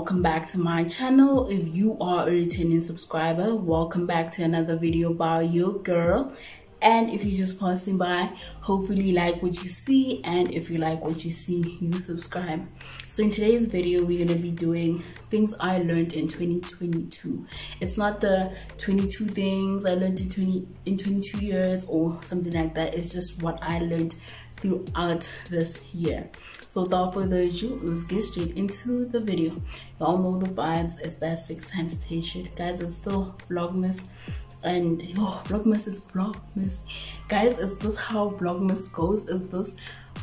welcome back to my channel. If you are a returning subscriber, welcome back to another video about your girl. And if you're just passing by, hopefully you like what you see, and if you like what you see, you subscribe. So in today's video, we're going to be doing things I learned in 2022. It's not the 22 things I learned in 22 years or something like that. It's just what I learned throughout this year. So without further ado, let's get straight into the video. Y'all know the vibes. It's that 6x t-shirt, guys. It's still Vlogmas, and Vlogmas is Vlogmas, guys. Is this how Vlogmas goes? Is this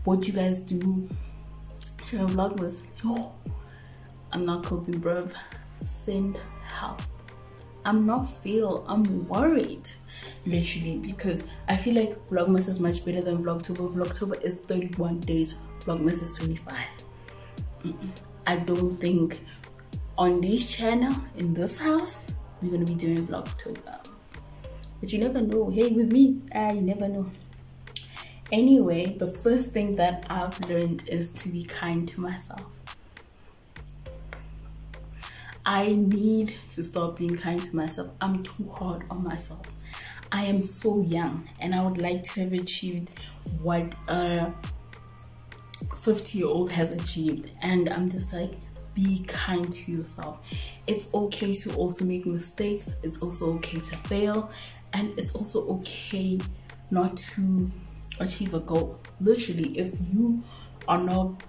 what you guys do during Vlogmas? I'm not coping, bruv. Send help. I'm worried, literally, because I feel like Vlogmas is much better than Vlogtober. Vlogtober is 31 days, Vlogmas is 25. I don't think on this channel, in this house, we're gonna be doing Vlogtober. But you never know. Hey, with me, you never know. Anyway, the first thing that I've learned is to be kind to myself. I need to stop being kind to myself. I'm too hard on myself. I am so young, and I would like to have achieved what a 50-year-old has achieved. And I'm just like, be kind to yourself. It's okay to also make mistakes. It's also okay to fail. And it's also okay not to achieve a goal. Literally, if you are not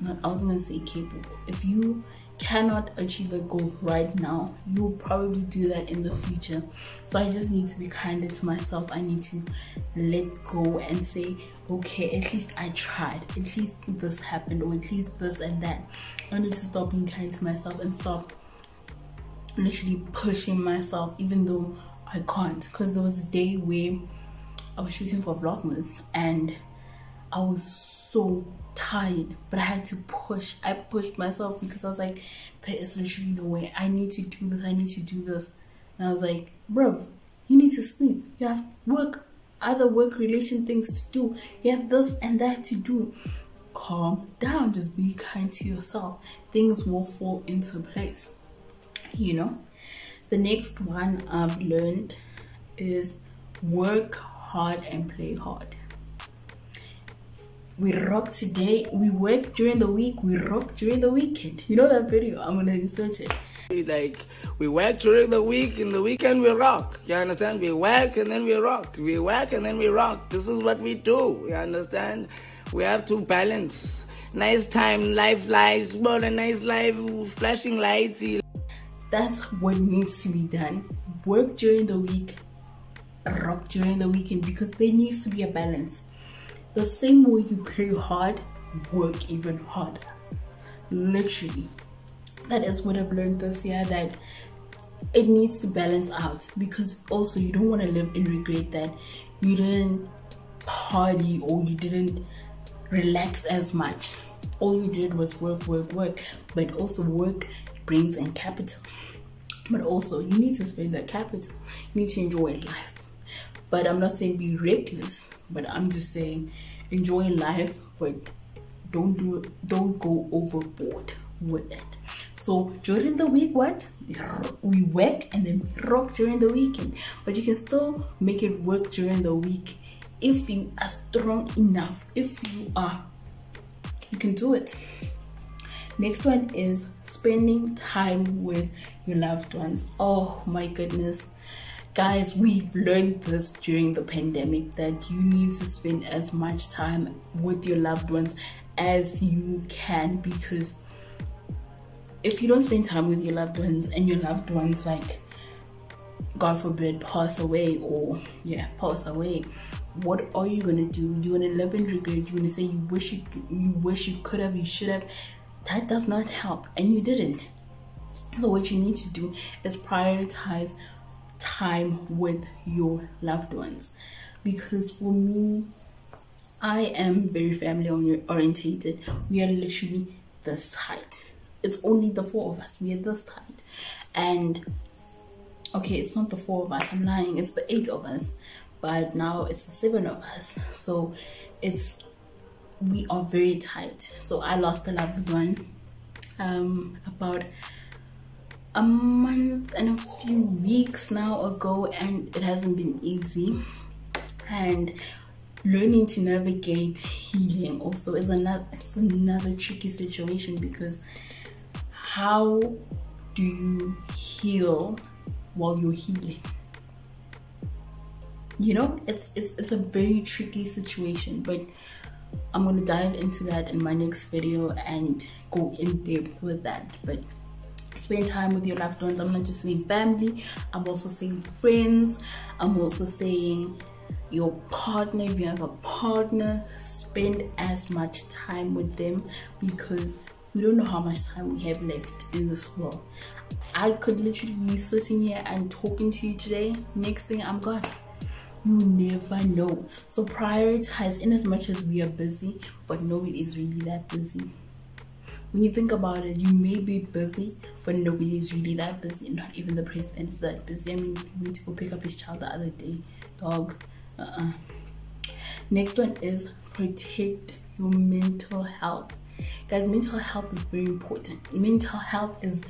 I wasn't going to say capable. If you cannot achieve the goal right now, you'll probably do that in the future. So I just need to be kinder to myself. I need to let go and say, okay, at least I tried, at least this happened, or at least this and that. I need to stop being kind to myself and stop literally pushing myself, even though I can't. Because there was a day where I was shooting for Vlogmas and I was so tired, but I had to push. I pushed myself because I was like, there is literally no way. I need to do this. I need to do this. And I was like, bro, you need to sleep. You have other work relation things to do. You have this and that to do. Calm down. Just be kind to yourself. Things will fall into place. You know? The next one I've learned is work hard and play hard. We rock today, we work during the week, we rock during the weekend. You know that video? I'm gonna insert it. Like, we work during the week, in the weekend we rock. You understand? We work and then we rock. We work and then we rock. This is what we do. You understand? We have to balance. Nice time, lives, but a nice life, flashing lights. That's what needs to be done. Work during the week, rock during the weekend, because there needs to be a balance. The same way you play hard, work even harder. Literally. That is what I've learned this year, that it needs to balance out, because also you don't want to live in regret that you didn't party or you didn't relax as much. All you did was work. But also work brings in capital. But also you need to spend that capital. You need to enjoy life. But I'm not saying be reckless, but I'm just saying enjoy life, but don't go overboard with it. So during the week, we work and then rock during the weekend. But you can still make it work during the week if you are strong enough. If you can do it. Next one is spending time with your loved ones. Oh my goodness. Guys, we've learned this during the pandemic, that you need to spend as much time with your loved ones as you can, because if you don't spend time with your loved ones and your loved ones, like, God forbid, pass away, what are you gonna do? You're gonna live in regret. You're gonna say you wish you could have, you should have. That does not help, and you didn't. So what you need to do is prioritize time with your loved ones. Because for me, I am very family orientated. We are literally this tight. It's only the four of us. We are this tight. And okay, it's not the four of us, I'm lying, it's the 8 of us, but now it's the 7 of us. So we are very tight. So I lost a loved one about a month and a few weeks now ago, and it hasn't been easy. And learning to navigate healing also is another tricky situation, because how do you heal while you're healing? You know, it's a very tricky situation, but I'm gonna dive into that in my next video and go in depth with that. But spend time with your loved ones. I'm not just saying family, I'm also saying friends, I'm also saying your partner. If you have a partner, spend as much time with them, because we don't know how much time we have left in this world. I could literally be sitting here and talking to you today, next thing I'm gone. You never know. So prioritize, in as much as we are busy, but nobody is really that busy. When you think about it, you may be busy, but nobody is really that busy. Not even the president is that busy. I mean, we went to go pick up his child the other day. Dog. Next one is protect your mental health. Guys, mental health is very important. Mental health is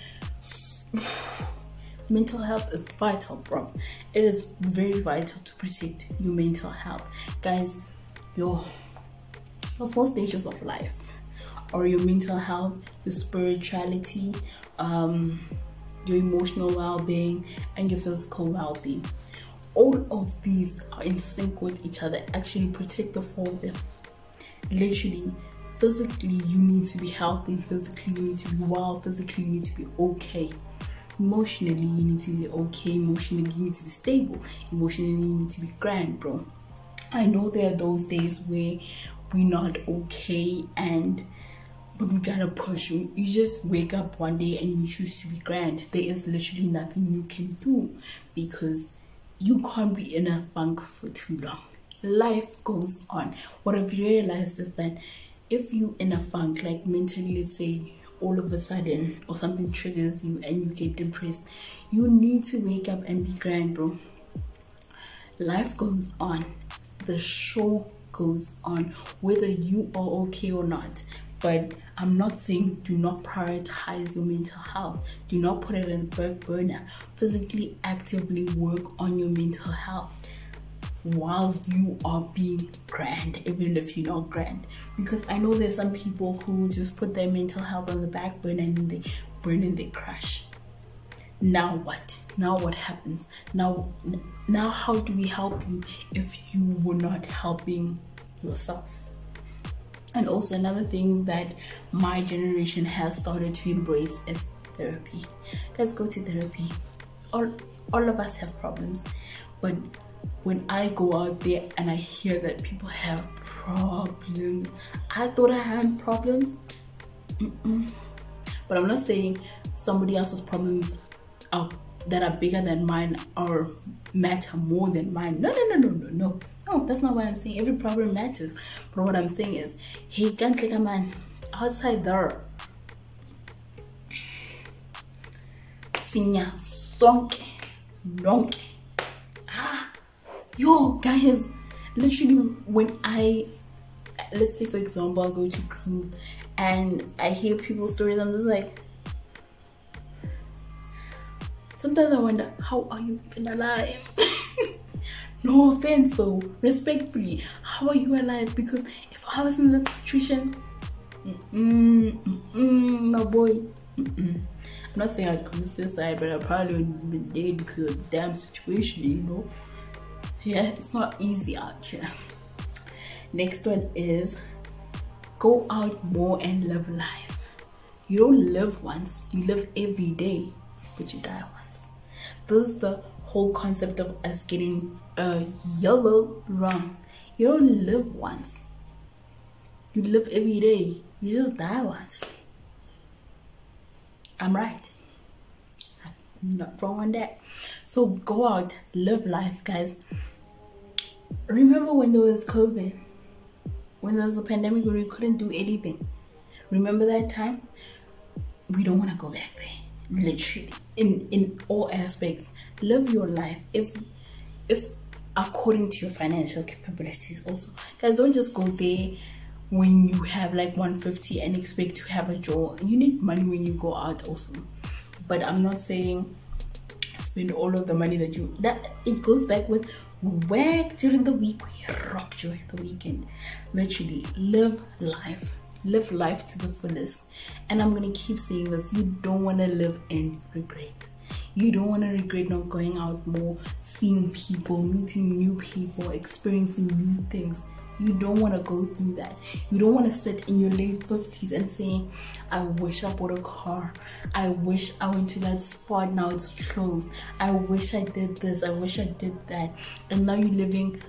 vital, bro. It is very vital to protect your mental health. Guys, your 4 stages of life are your mental health, your spirituality, your emotional well-being, and your physical well-being. All of these are in sync with each other. Actually, protect the 4 of them. Literally, physically you need to be healthy, physically you need to be well, physically you need to be okay. Emotionally you need to be okay, emotionally you need to be stable, emotionally you need to be grand, bro. I know there are those days where we're not okay, but we gotta push. You just wake up one day and you choose to be grand. There is literally nothing you can do, because you can't be in a funk for too long. Life goes on. What I've realized is that if you in a funk, like mentally, let's say all of a sudden or something triggers you and you get depressed, you need to wake up and be grand, bro. Life goes on. The show goes on, whether you are okay or not. But I'm not saying do not prioritize your mental health. Do not put it in a back burner. Physically, actively work on your mental health while you are being grand, even if you're not grand. Because I know there's some people who just put their mental health on the back burner and then they burn and they crash. Now what? Now what happens? Now how do we help you if you were not helping yourself? And also another thing that my generation has started to embrace is therapy. Guys, go to therapy. All of us have problems, but when I go out there and I hear that people have problems, I thought I had problems. But I'm not saying somebody else's problems that are bigger than mine or matter more than mine. No, that's not what I'm saying. Every problem matters. But what I'm saying is, hey, can't click a man outside there. Sinya sonke nonke. Yo, guys, literally when let's say for example, I go to Groove and I hear people's stories, I'm just like, sometimes I wonder, how are you even alive? No offense though, respectfully, how are you alive? Because if I was in that situation, my boy, I'm not saying I'd commit suicide, but I probably would have been dead because of the damn situation, you know. Yeah, it's not easy out here. Next one is go out more and live life. You don't live once, you live every day, but you die once. This is the whole concept of us getting yellow wrong. You don't live once, you live every day, you just die once. I'm right, I'm not wrong on that. So go out, live life, guys. Remember when there was COVID, when there was a pandemic where we couldn't do anything? Remember that time? We don't want to go back there. Literally, in all aspects, live your life. If according to your financial capabilities, also, guys, don't just go there when you have like 150 and expect to have a job. You need money when you go out. Also, but I'm not saying spend all of the money that it goes back with work during the week, we rock during the weekend. Literally, live life to the fullest. And I'm gonna keep saying this, you don't want to live in regret. You don't want to regret not going out more, seeing people, meeting new people, experiencing new things. You don't want to go through that. You don't want to sit in your late 50s and saying, I wish I bought a car. I wish I went to that spot, now it's closed. I wish I did this. I wish I did that. And now you're living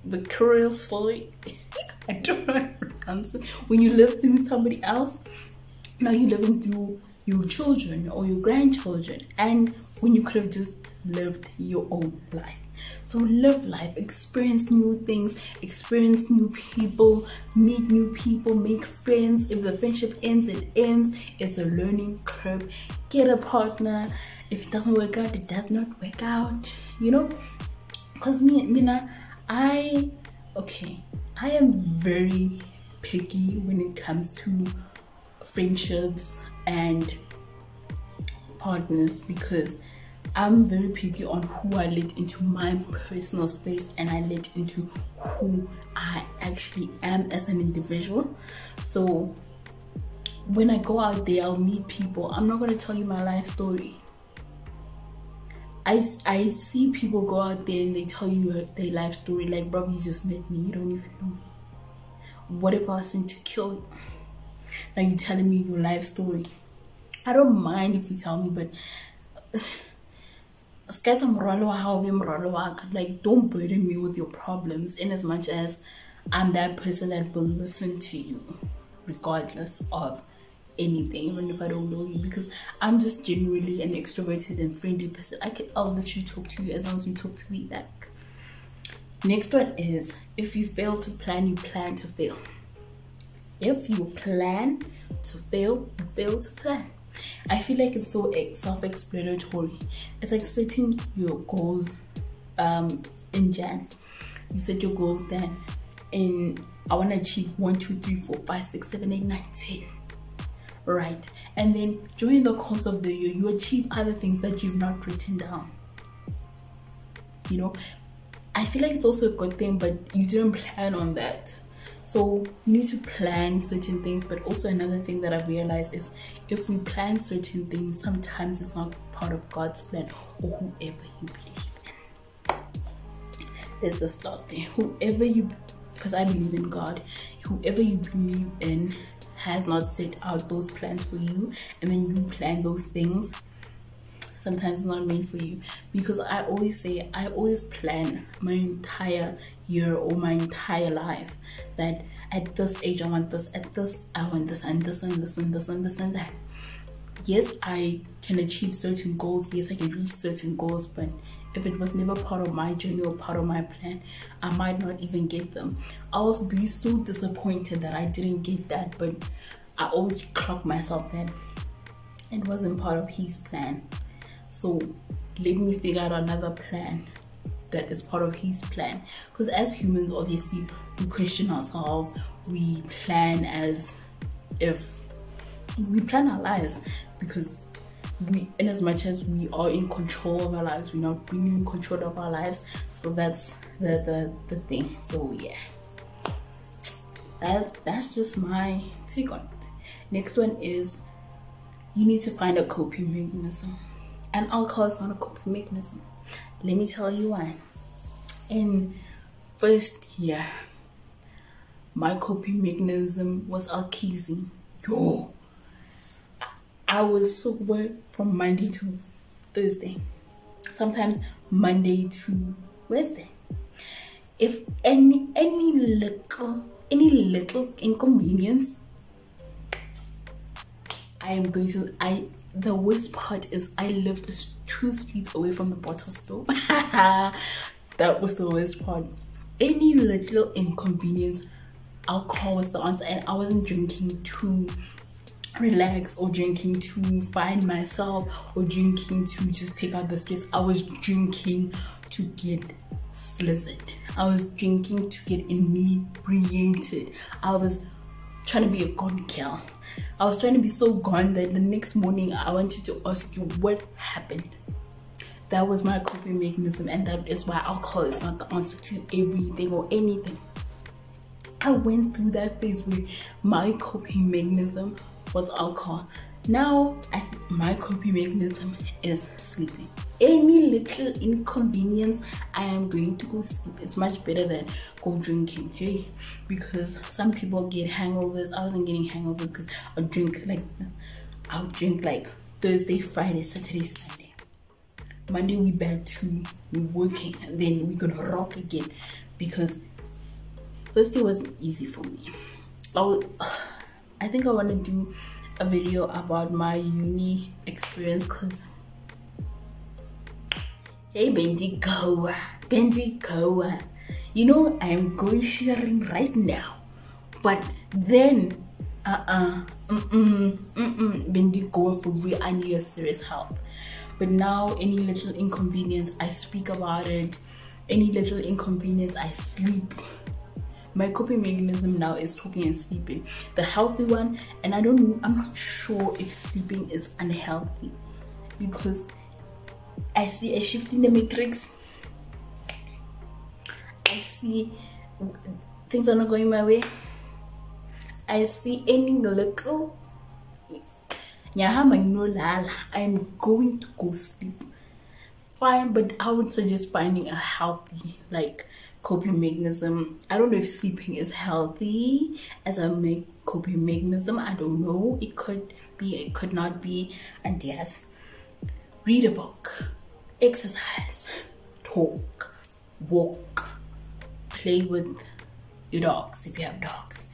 vicariously. I don't know how to pronounce it. When you live through somebody else, now you're living through your children or your grandchildren, and when you could have just lived your own life. So live life, experience new things, experience new people, meet new people, make friends. If the friendship ends, it ends. It's a learning curve. Get a partner. If it doesn't work out, it does not work out, you know. Because I am very picky when it comes to friendships and partners, because I'm very picky on who I let into my personal space, and I let into who I actually am as an individual. So when I go out there, I'll meet people. I'm not going to tell you my life story. I see people go out there and they tell you their life story like, bro, you just met me, you don't even know me. What if I was sent to kill you? Now you're telling me your life story. I don't mind if you tell me, but like, don't burden me with your problems, in as much as I'm that person that will listen to you regardless of anything, even if I don't know you, because I'm just genuinely an extroverted and friendly person. I'll let you talk to you as long as you talk to me back. Next one is, if you fail to plan, you plan to fail. If you plan to fail, you fail to plan. I feel like it's so self-explanatory. It's like setting your goals in Jan. You set your goals then in, I want to achieve 1, 2, 3, 4, 5, 6, 7, 8, 9, 10. Right, and then during the course of the year, you achieve other things that you've not written down. You know, I feel like it's also a good thing, but you didn't plan on that. So you need to plan certain things. But also another thing that I've realized is, if we plan certain things, sometimes it's not part of God's plan, or whoever you believe in. There's a start there. Because I believe in God, whoever you believe in has not set out those plans for you, and then you plan those things. Sometimes it's not meant for you, because I always plan my entire year or my entire life, that at this age I want this, at this I want this, and this and this and this and this and that. Yes, I can achieve certain goals, yes, I can reach certain goals, but if it was never part of my journey or part of my plan, I might not even get them. I'll be so disappointed that I didn't get that, but I always clock myself that it wasn't part of His plan. So let me figure out another plan that is part of His plan. Because as humans, obviously, we question ourselves. We plan as if we plan our lives, because in as much as we are in control of our lives, we're not really in control of our lives. So that's the thing. So yeah, that's just my take on it. Next one is, you need to find a coping mechanism. And alcohol is not a coping mechanism. Let me tell you why. In first year, my coping mechanism was alcoholism. I was sober from Monday to Thursday, sometimes Monday to Wednesday. If any little inconvenience, the worst part is I lived 2 streets away from the bottle store. That was the worst part. Any little inconvenience, alcohol was the answer, and I wasn't drinking to relax or drinking to find myself or drinking to just take out the stress. I was drinking to get slizzard. I was drinking to get inebriated. I was trying to be a gone girl. I was trying to be so gone that the next morning I wanted to ask you what happened. That was my coping mechanism, and that is why alcohol is not the answer to everything or anything. I went through that phase where my coping mechanism was alcohol. Now, my coping mechanism is sleeping. Any little inconvenience, I am going to go sleep. It's much better than go drinking, hey? Because some people get hangovers. I wasn't getting hangovers because I would drink like Thursday, Friday, Saturday, Sunday. Monday we back to working, and then we're gonna rock again. Because Thursday wasn't easy for me. I think I want to do a video about my uni experience, because hey, Bendigoa, you know, I am going sharing right now, but then Bendigoa, for real, I need a serious help. But now any little inconvenience, I speak about it. Any little inconvenience, I sleep. My coping mechanism now is talking and sleeping, the healthy one. And I'm not sure if sleeping is unhealthy, because I see a shift in the matrix. I see things are not going my way. I see any little I'm going to go sleep. Fine, but I would suggest finding a healthy coping mechanism. I don't know if sleeping is healthy as a coping mechanism. I don't know. It could be, it could not be. And yes, read a book, exercise, talk, walk, play with your dogs if you have dogs.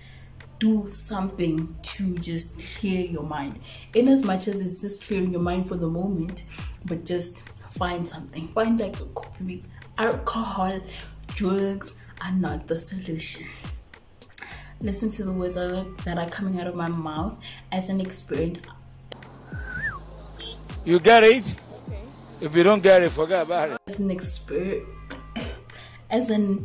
Do something to just clear your mind. In as much as it's just clearing your mind for the moment, but just find something. Find like a coping mechanism. Alcohol, drugs are not the solution. Listen to the words that are coming out of my mouth as an experience. You get it? Okay. If you don't get it, forget about it. As an experience, as an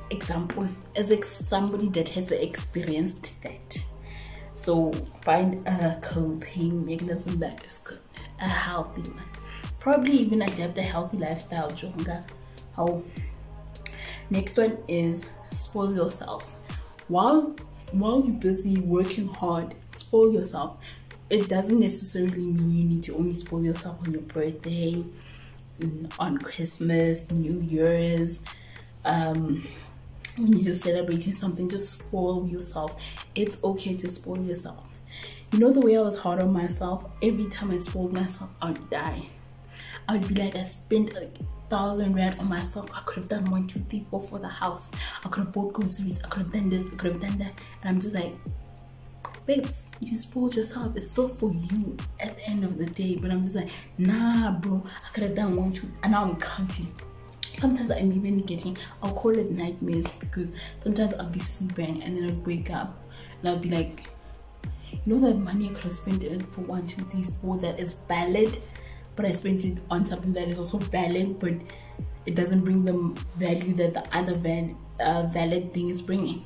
example, as somebody that has experienced that. So find a coping mechanism that is good, a healthy one. Probably even adapt a healthy lifestyle, Jonga. How? Next one is spoil yourself. While you're busy working hard, spoil yourself. It doesn't necessarily mean you need to only spoil yourself on your birthday, on Christmas, New Year's, when you're just celebrating something. Just spoil yourself. It's okay to spoil yourself. You know, the way I was hard on myself, every time I spoiled myself, I would die. I would be like, I spent 1,000 rand on myself. I could have done 1, 2, 3, 4 for the house. I could have bought groceries. I could have done this. I could have done that. And I'm just like, babes, you spoiled yourself. It's still for you at the end of the day. But I'm just like, nah, bro, I could have done 1, 2, and now I'm counting. Sometimes I'm even getting, I'll call it nightmares, because sometimes I'll be sleeping and then I'll wake up and I'll be like, you know, that money I could have spent it for 1, 2, 3, 4 that is valid, but I spent it on something that is also valid, but it doesn't bring the value that the other valid thing is bringing.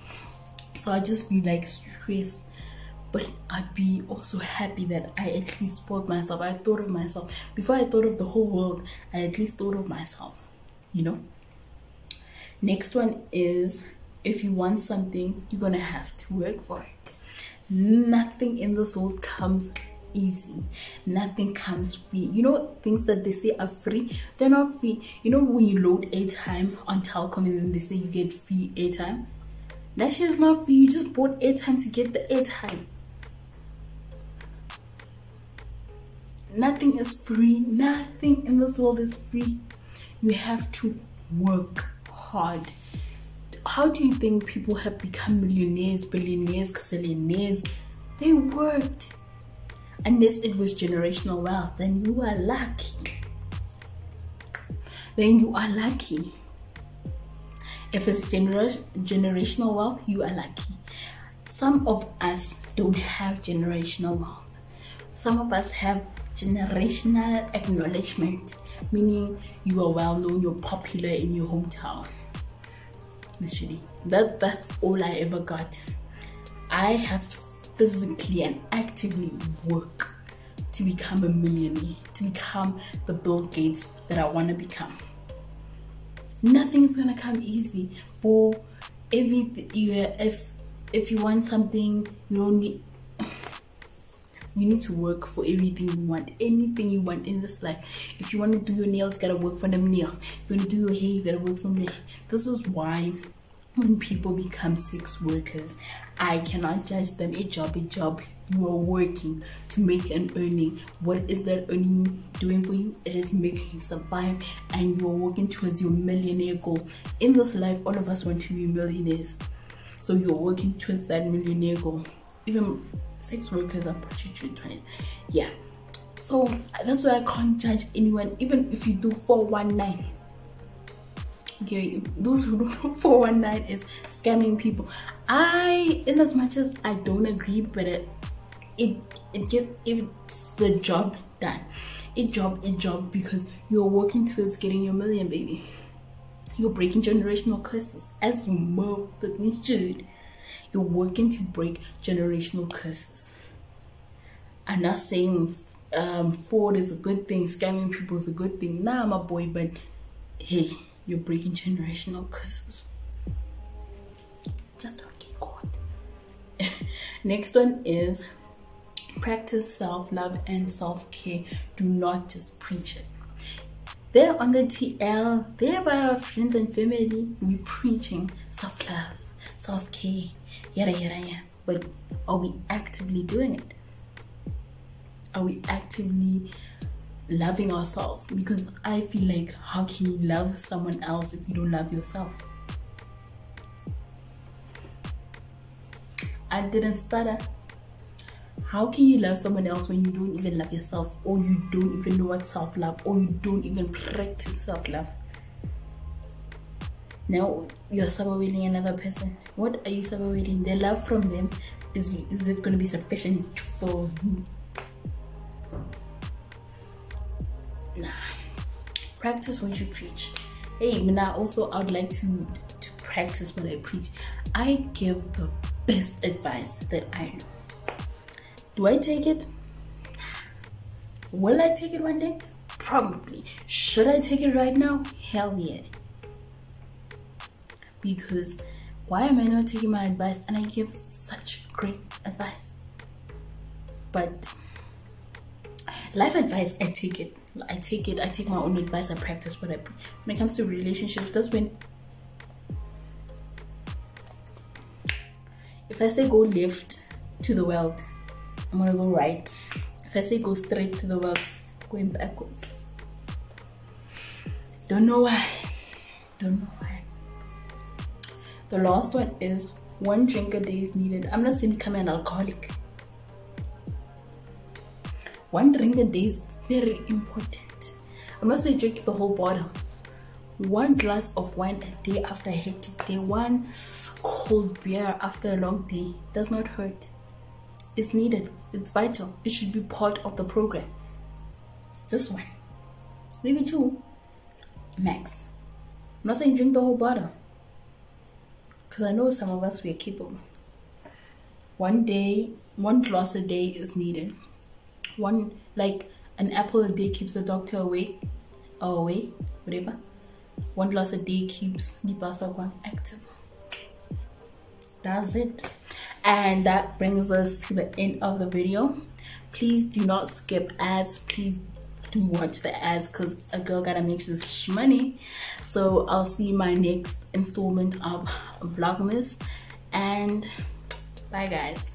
So I'd just be like stressed, but I'd be also happy that I at least spoiled myself. I thought of myself. Before I thought of the whole world, I at least thought of myself, you know. Next one is, if you want something, you're gonna have to work for it. Nothing in this world comes easy. Nothing comes free. You know, things that they say are free, they're not free. You know, when you load airtime on Telkom and then they say you get free airtime, that shit is not free. You just bought airtime to get the airtime. Nothing is free. Nothing in this world is free. You have to work hard. How do you think people have become millionaires, billionaires, gazillionaires? They worked. Unless it was generational wealth, then you are lucky. If it's generational wealth, you are lucky. Some of us don't have generational wealth. Some of us have generational acknowledgement, meaning you are well known, you're popular in your hometown. Literally, that's all I ever got. I have to physically and actively work to become a millionaire, to become the Bill Gates that I want to become. Nothing's gonna come easy. For everything, if you want something, you need to work for everything you want. Anything you want in this life. If you want to do your nails, you gotta work for them nails. If you want to do your hair, you gotta work for them. This is why when people become sex workers, I cannot judge them. A job. You are working to make an earning. What is that earning doing for you? It is making you survive, and you are working towards your millionaire goal. In this life, all of us want to be millionaires. So you're working towards that millionaire goal. Even sex workers are prostitutes. Yeah. So that's why I can't judge anyone, even if you do 419. Okay, those who don't know 419 is scamming people. In as much as I don't agree, but it's the job done. A job because you're working towards getting your million, baby. You're breaking generational curses, as you motherfucking should. You're working to break generational curses. I'm not saying fraud is a good thing, scamming people is a good thing. Nah, my boy, but hey, you're breaking generational curses. Just don't get caught. Next one is practice self-love and self-care. Do not just preach it. They're on the TL, they're by our friends and family. We're preaching self-love, self-care, yada. But are we actively doing it? Are we actively loving ourselves? Because I feel like, how can you love someone else if you don't love yourself? I didn't stutter. How can you love someone else when you don't even love yourself, or you don't even know what self-love, or you don't even practice self-love? Now you're celebrating another person. What are you celebrating? The love from them, is it going to be sufficient for you? Nah. Practice what you preach. Hey, Mina, also I would like to practice what I preach. I give the best advice that I know. Do I take it? Will I take it one day? Probably. Should I take it right now? Hell yeah. Because why am I not taking my advice? And I give such great advice. But life advice, I take it. I take my own advice. I practice what I preach. When it comes to relationships, that's when, if I say go left to the world, I'm gonna go right. If I say go straight to the world, going backwards. Don't know why. The last one is 1 drink a day is needed. I'm not saying become an alcoholic. 1 drink a day is very important. I'm not saying drink the whole bottle. 1 glass of wine a day after a hectic day. 1 cold beer after a long day does not hurt. It's needed. It's vital. It should be part of the program. Just 1, maybe 2 max. I'm not saying drink the whole bottle, because I know some of us, we are capable. 1 glass a day is needed. Like an apple a day keeps the doctor away, or away, whatever. 1 glass a day keeps Dipsogwang active. That's it. And that brings us to the end of the video. Please do not skip ads. Please do watch the ads, because a girl gotta make this money. So I'll see you in my next installment of Vlogmas, and bye guys.